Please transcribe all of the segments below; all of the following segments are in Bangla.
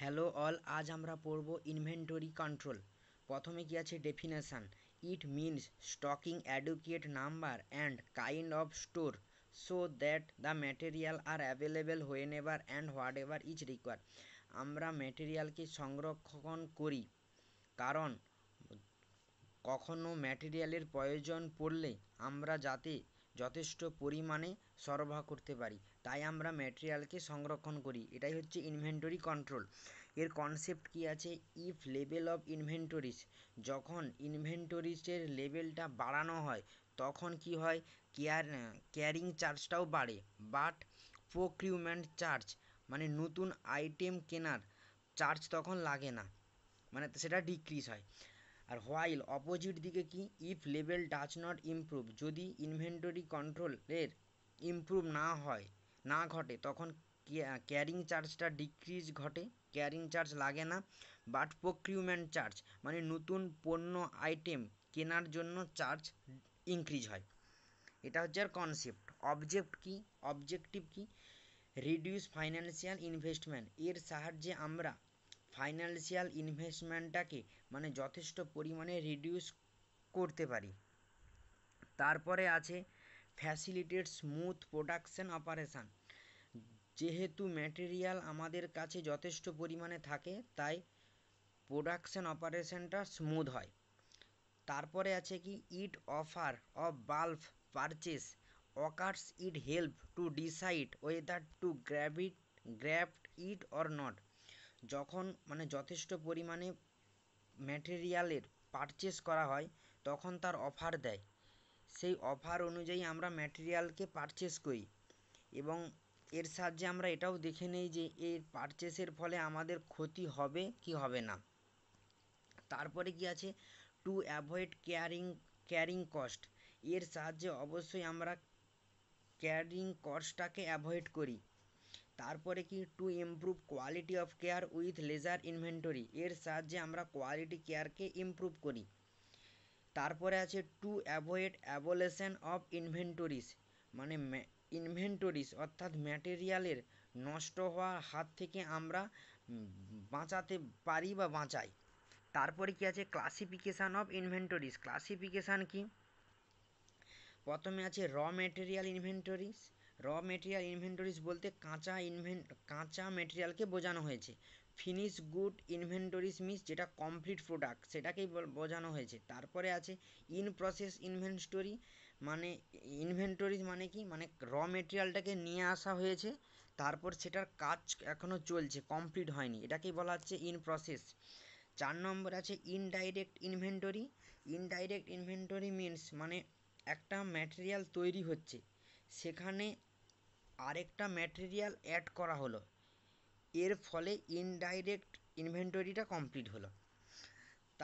হ্যালো অল, আজ আমরা পড়ব ইনভেন্টরি কন্ট্রোল। প্রথমে কি আছে definition. It means stocking adequate number and kind of store so that the material are available whenever and whatever is required. আমরা ম্যাটেরিয়ালকে সংরক্ষণ করি কারণ কখনো ম্যাটেরিয়ালের প্রয়োজন পড়লে আমরা যাতে যথেষ্ট পরিমাণে সরবরাহ করতে পারি, তাই আমরা ম্যাটেরিয়ালকে সংরক্ষণ করি। এটাই হচ্ছে ইনভেন্টরি কন্ট্রোল। এর কনসেপ্ট কি আছে, ইফ লেভেল অফ ইনভেন্টরিজ, যখন ইনভেন্টরিজের লেভেলটা বাড়ানো হয় তখন কি হয়, ক্যারিং চার্জটাও বাড়ে, বাট প্রকিউরমেন্ট চার্জ মানে নতুন আইটেম কেনার চার্জ তখন লাগে না, মানে সেটা ডিক্রিজ হয়। আর হোয়াইল অপোজিট দিকে কি, if level does not improve, যদি ইনভেন্টরি কন্ট্রোলের ইমপ্রুভ না ঘটে তখন ক্যারিং চার্জটা ডিক্রিজ ঘটে, ক্যারিং চার্জ লাগে না, বাট প্রকিউরমেন্ট চার্জ মানে নতুন পণ্য আইটেম কেনার জন্য চার্জ ইনক্রিজ হয়। এটা হচ্ছে আর কনসেপ্ট। অবজেক্টিভ কি, রিডিউস ফাইন্যান্সিয়াল ইনভেস্টমেন্ট, এর সাহায্যে আমরা ফাইন্যান্সিয়াল ইনভেস্টমেন্টটাকে মানে যথেষ্ট পরিমাণে রিডিউস করতে পারি। তারপরে আছে ফ্যাসিলিটেট স্মুথ প্রোডাকশন অপারেশান, যেহেতু ম্যাটেরিয়াল আমাদের কাছে যথেষ্ট পরিমাণে থাকে তাই প্রোডাকশন অপারেশনটা স্মুথ হয়। তারপরে আছে কি, it offer of bulk purchase occurs, it help to decide whether to grab it or not, যখন মানে যথেষ্ট পরিমাণে ম্যাটেরিয়ালের পারচেস করা হয় তখন তার অফার দেয়, সেই অফার অনুযায়ী আমরা ম্যাটেরিয়ালকে পারচেস করি এবং এর সাহায্যে আমরা এটাও দেখে নেই যে এর পারচেসের ফলে আমাদের ক্ষতি হবে কি হবে না। তারপরে কি আছে, টু অ্যাভয়েড ক্যারিং কস্ট, এর সাহায্যে অবশ্যই আমরা ক্যারিং কস্টটাকে অ্যাভয়েড করি। তারপরে কি, to improve quality of care with ledger inventory, এর সাহায্যে আমরা কোয়ালিটি কেয়ারকে ইমপ্রুভ করি। তারপরে আছে to avoid abolition of inventories, মানে ইনভেন্টরিজ অর্থাৎ ম্যাটেরিয়ালের নষ্ট হওয়ার হাত থেকে আমরা বাঁচাতে পারি বা বাঁচাই। তারপরে কি আছে ক্লাসিফিকেশান অফ ইনভেন্টরিজ। ক্লাসিফিকেশান কি, প্রথমে আছে র মেটেরিয়াল ইনভেন্টরিজ বলতে কাঁচা মেটেরিয়ালকে বোঝানো হয়েছে। ফিনিশ গুড ইনভেন্টরিজ মিন্স যেটা কমপ্লিট প্রোডাক্ট সেটাকেই বোঝানো হয়েছে। তারপরে আছে ইন প্রসেস ইনভেন্টরিজ মানে কি, মানে র মেটেরিয়ালটাকে নিয়ে আসা হয়েছে তারপর সেটার কাজ এখনও চলছে, কমপ্লিট হয়নি, এটাকেই বলা হচ্ছে ইন প্রসেস। 4 নম্বর আছে ইনডাইরেক্ট ইনভেন্টরি মিন্স মানে একটা ম্যাটেরিয়াল তৈরি হচ্ছে সেখানে আরেকটা ম্যাটেরিয়াল অ্যাড করা হলো, এর ফলে ইনডাইরেক্ট ইনভেন্টরিটা কমপ্লিট হলো।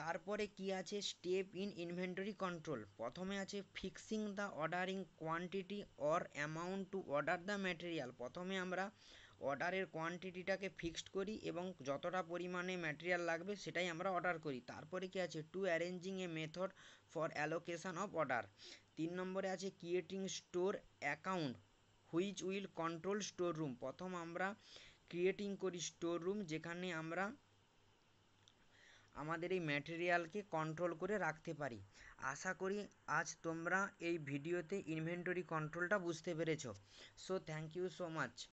তারপরে কি আছে স্টেপ ইন ইনভেন্টরি কন্ট্রোল। প্রথমে আছে fixing the ordering quantity or amount two order the material, প্রথমে আমরা অর্ডারের কোয়ান্টিটিটাকে ফিক্সড করি এবং যতটা পরিমাণে ম্যাটেরিয়াল লাগবে সেটাই আমরা অর্ডার করি। তারপরে কি আছে to arranging a method for allocation of order. 3 নম্বরে আছে creating store account which will control store room, প্রথম আমরা ক্রিয়েটিং করি স্টোর রুম যেখানে আমরা আমাদের এই ম্যাটেরিয়ালকে কন্ট্রোল করে রাখতে পারি। আশা করি আজ তোমরা এই ভিডিওতে ইনভেন্টরি কন্ট্রোলটা বুঝতে পেরেছো। So thank you so much.